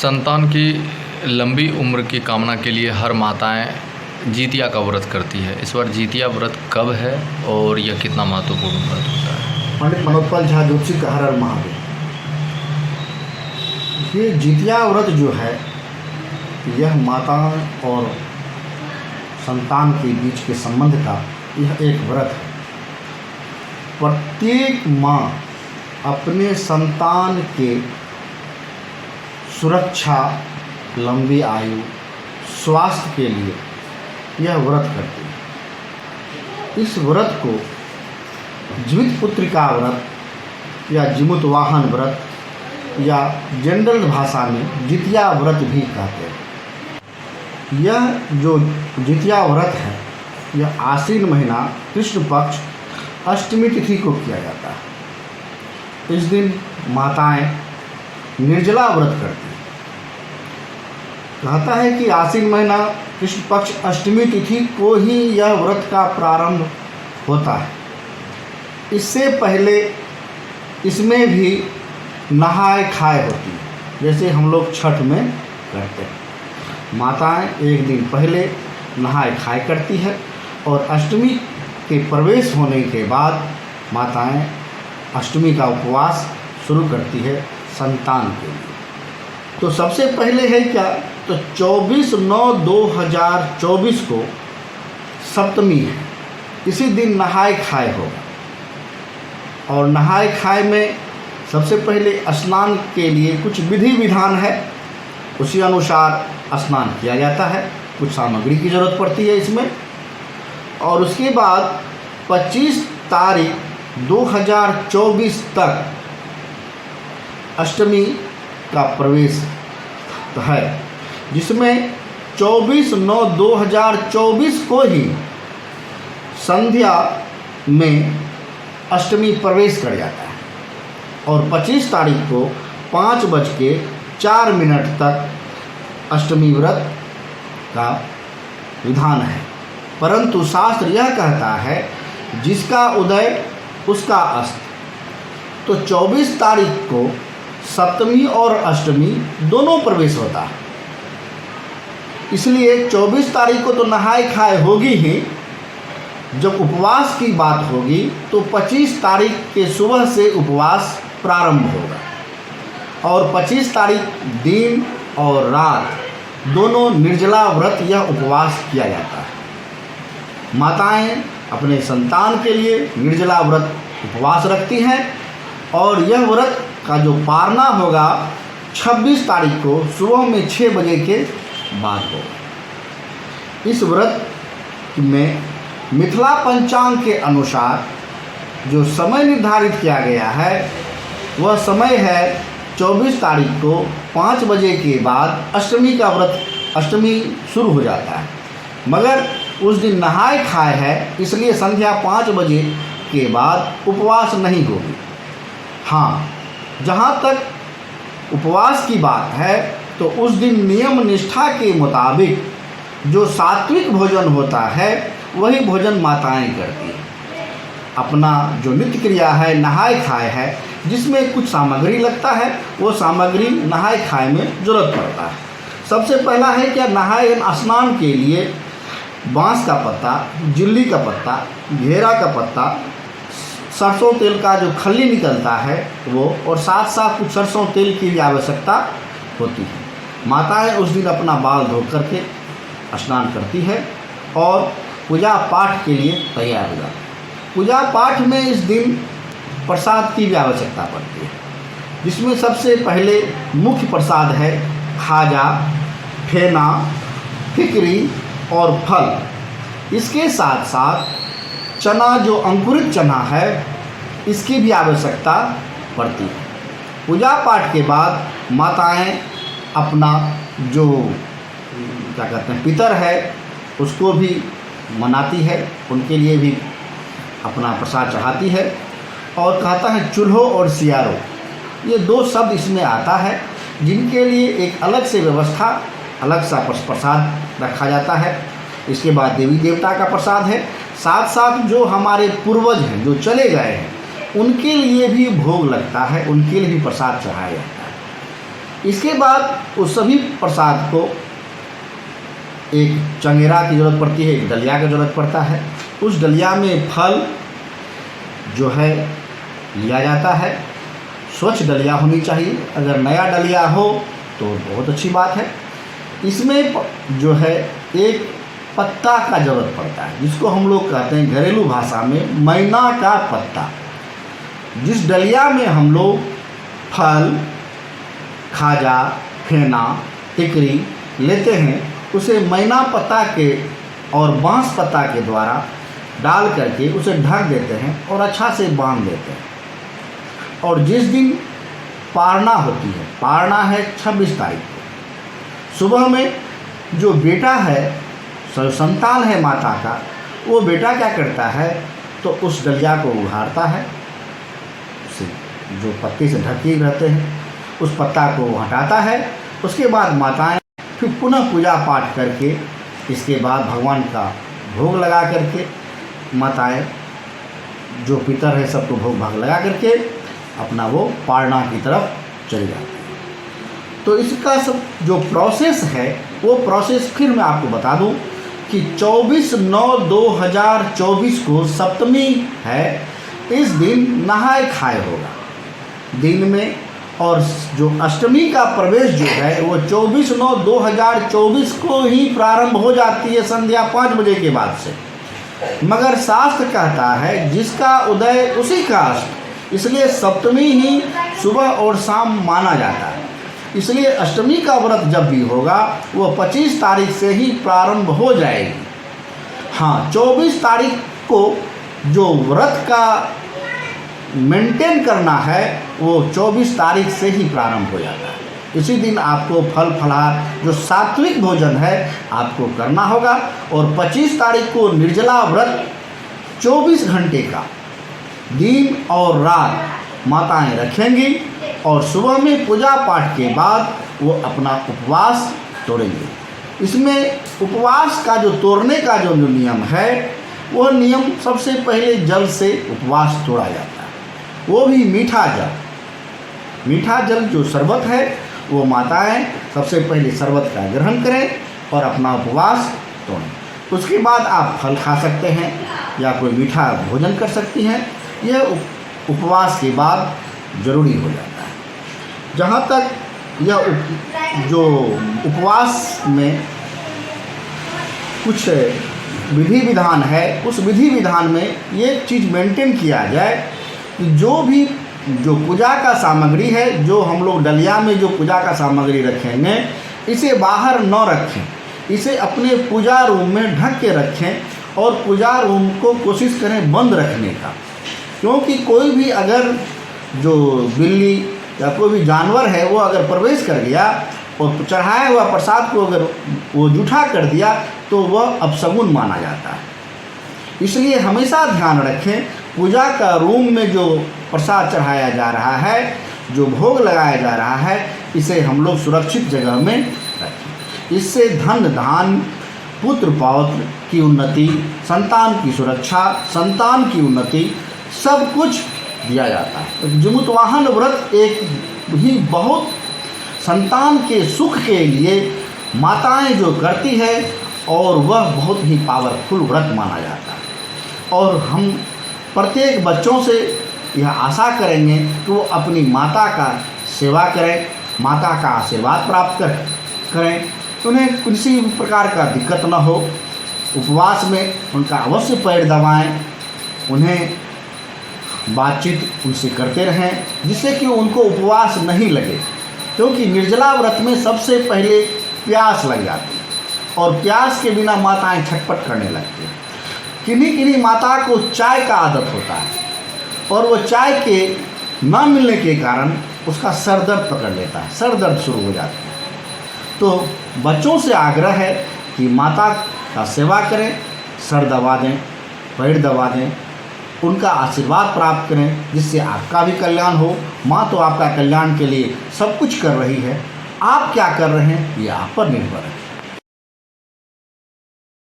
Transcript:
संतान की लंबी उम्र की कामना के लिए हर माताएं जितिया का व्रत करती है। इस बार जितिया व्रत कब है और यह कितना महत्वपूर्ण व्रत होता है? पंडित मनोत्पल झा ज्योतिषी का हर हर महादेव। ये जितिया व्रत जो है यह माता और संतान के बीच के संबंध का यह एक व्रत है। प्रत्येक माँ अपने संतान के सुरक्षा, लंबी आयु, स्वास्थ्य के लिए यह व्रत करती है। इस व्रत को जीवित पुत्रिका व्रत या जीमुत वाहन व्रत या जनरल भाषा में जितिया व्रत भी कहते हैं। यह जो जितिया व्रत है यह आश्विन महीना कृष्ण पक्ष अष्टमी तिथि को किया जाता है। इस दिन माताएं निर्जला व्रत करती हैं। कहता है कि आश्विन महीना कृष्ण पक्ष अष्टमी तिथि को ही यह व्रत का प्रारंभ होता है। इससे पहले इसमें भी नहाए खाए होती है, जैसे हम लोग छठ में करते हैं। माताएं एक दिन पहले नहाए खाए करती है और अष्टमी के प्रवेश होने के बाद माताएं अष्टमी का उपवास शुरू करती है संतान के लिए। तो सबसे पहले है क्या, तो 24/9/2024 को सप्तमी है। इसी दिन नहाए खाए होगा और नहाए खाए में सबसे पहले स्नान के लिए कुछ विधि विधान है, उसी अनुसार स्नान किया जाता है। कुछ सामग्री की ज़रूरत पड़ती है इसमें। और उसके बाद 25 तारीख 2024 तक अष्टमी का प्रवेश है, जिसमें 24/9/2024 को ही संध्या में अष्टमी प्रवेश कर जाता है और 25 तारीख को 5:04 तक अष्टमी व्रत का विधान है। परंतु शास्त्र यह कहता है जिसका उदय उसका अस्त। तो 24 तारीख को सप्तमी और अष्टमी दोनों प्रवेश होता है। इसलिए 24 तारीख को तो नहाए खाए होगी ही। जब उपवास की बात होगी तो 25 तारीख के सुबह से उपवास प्रारंभ होगा और 25 तारीख दिन और रात दोनों निर्जला व्रत यह उपवास किया जाता है। माताएं अपने संतान के लिए निर्जला व्रत उपवास रखती हैं और यह व्रत का जो पारना होगा 26 तारीख को सुबह में 6 बजे के बाद होगा। इस व्रत में मिथिला पंचांग के अनुसार जो समय निर्धारित किया गया है वह समय है 24 तारीख को 5 बजे के बाद अष्टमी का व्रत, अष्टमी शुरू हो जाता है। मगर उस दिन नहाए खाए है, इसलिए संध्या 5 बजे के बाद उपवास नहीं होगी। हाँ, जहाँ तक उपवास की बात है तो उस दिन नियम निष्ठा के मुताबिक जो सात्विक भोजन होता है वही भोजन माताएं करती हैं। अपना जो नित्य क्रिया है नहाए खाए है, जिसमें कुछ सामग्री लगता है, वो सामग्री नहाए खाए में ज़रूरत पड़ता है। सबसे पहला है क्या, नहाए स्नान के लिए बांस का पत्ता, जिल्ली का पत्ता, घेरा का पत्ता, सरसों तेल का जो खल्ली निकलता है वो, और साथ साथ कुछ सरसों तेल की भी आवश्यकता होती है। माताएं उस दिन अपना बाल धो करके स्नान करती है और पूजा पाठ के लिए तैयार हो जाती है। पूजा पाठ में इस दिन प्रसाद की भी आवश्यकता पड़ती है, जिसमें सबसे पहले मुख्य प्रसाद है खाजा, फेना, टिकरी और फल। इसके साथ साथ चना, जो अंकुरित चना है, इसकी भी आवश्यकता पड़ती है। पूजा पाठ के बाद माताएं अपना जो क्या कहते हैं पितर है उसको भी मनाती है, उनके लिए भी अपना प्रसाद चढ़ाती है। और कहता है चूल्हो और सियारो, ये 2 शब्द इसमें आता है, जिनके लिए एक अलग से व्यवस्था, अलग सा प्रसाद रखा जाता है। इसके बाद देवी देवता का प्रसाद है। साथ साथ जो हमारे पूर्वज हैं जो चले गए हैं उनके लिए भी भोग लगता है, उनके लिए भी प्रसाद चढ़ाया जाता है। इसके बाद उस सभी प्रसाद को एक चंगेरा की ज़रूरत पड़ती है, एक डलिया की ज़रूरत पड़ता है। उस डलिया में फल जो है लिया जाता है। स्वच्छ डलिया होनी चाहिए, अगर नया डलिया हो तो बहुत अच्छी बात है। इसमें जो है एक पत्ता का ज़रूरत पड़ता है, जिसको हम लोग कहते हैं घरेलू भाषा में मैना का पत्ता। जिस डलिया में हम लोग फल, खाजा, फेना, टिकरी लेते हैं, उसे मैना पत्ता के और बांस पत्ता के द्वारा डाल करके उसे ढक देते हैं और अच्छा से बांध देते हैं। और जिस दिन पारना होती है, पारना है 26 तारीख को, सुबह में जो बेटा है, संतान है माता का, वो बेटा क्या करता है तो उस डलिया को उघाड़ता है, जो पत्ते से ढके रहते हैं उस पत्ता को हटाता है। उसके बाद माताएं फिर पुनः पूजा पाठ करके, इसके बाद भगवान का भोग लगा करके, माताएं जो पितर है सबको भोग भाग लगा करके अपना वो पारना की तरफ चले जाते हैं। तो इसका सब जो प्रोसेस है वो प्रोसेस फिर मैं आपको बता दूं कि 24/9/2024 को सप्तमी है। इस दिन नहाए खाए होगा दिन में, और जो अष्टमी का प्रवेश जो है वो 24/9/2024 को ही प्रारंभ हो जाती है संध्या 5 बजे के बाद से। मगर शास्त्र कहता है जिसका उदय उसी का अस्त, इसलिए सप्तमी ही सुबह और शाम माना जाता है। इसलिए अष्टमी का व्रत जब भी होगा वो 25 तारीख से ही प्रारंभ हो जाएगी। हाँ, 24 तारीख को जो व्रत का मेंटेन करना है वो 24 तारीख से ही प्रारंभ हो जाता है। इसी दिन आपको फल फलाहार जो सात्विक भोजन है आपको करना होगा। और 25 तारीख को निर्जला व्रत 24 घंटे का दिन और रात माताएं रखेंगी और सुबह में पूजा पाठ के बाद वो अपना उपवास तोड़ेंगे। इसमें उपवास का जो तोड़ने का जो नियम है वो नियम सबसे पहले जल से उपवास तोड़ा जाता है, वो भी मीठा जल। मीठा जल जो शरबत है वो माताएं सबसे पहले शरबत का ग्रहण करें और अपना उपवास तोड़ें। उसके बाद आप फल खा सकते हैं या कोई मीठा भोजन कर सकती हैं। यह उपवास के बाद ज़रूरी हो जाता है। जहाँ तक यह जो उपवास में कुछ विधि विधान है, उस विधि विधान में ये चीज़ मेंटेन किया जाए कि जो पूजा का सामग्री है, जो हम लोग डलिया में जो पूजा का सामग्री रखेंगे, इसे बाहर न रखें, इसे अपने पूजा रूम में ढक के रखें और पूजा रूम को कोशिश करें बंद रखने का। क्योंकि कोई भी अगर जो बिल्ली या कोई भी जानवर है वो अगर प्रवेश कर गया और चढ़ाया हुआ प्रसाद को अगर वो जूठा कर दिया तो वह अपशगुन माना जाता है। इसलिए हमेशा ध्यान रखें, पूजा का रूम में जो प्रसाद चढ़ाया जा रहा है, जो भोग लगाया जा रहा है, इसे हम लोग सुरक्षित जगह में रखें। इससे धन धान, पुत्र पौत्र की उन्नति, संतान की सुरक्षा, संतान की उन्नति सब कुछ दिया जाता है। जमुतवाहन व्रत एक ही बहुत संतान के सुख के लिए माताएं जो करती है और वह बहुत ही पावरफुल व्रत माना जाता है। और हम प्रत्येक बच्चों से यह आशा करेंगे कि वो अपनी माता का सेवा करें, माता का आशीर्वाद प्राप्त करें, उन्हें किसी प्रकार का दिक्कत न हो। उपवास में उनका अवश्य पैर दबाएं, उन्हें बातचीत उनसे करते रहें जिससे कि उनको उपवास नहीं लगे। क्योंकि निर्जला व्रत में सबसे पहले प्यास लग जाती है और प्यास के बिना माताएं छटपट करने लगती हैं। किन्हीं माता को चाय का आदत होता है और वो चाय के न मिलने के कारण उसका सर दर्द पकड़ लेता है, सर दर्द शुरू हो जाता है। तो बच्चों से आग्रह है कि माता का सेवा करें, सर दबा दें, पैर दबा दें, उनका आशीर्वाद प्राप्त करें जिससे आपका भी कल्याण हो। माँ तो आपका कल्याण के लिए सब कुछ कर रही है, आप क्या कर रहे हैं ये आप पर निर्भर है।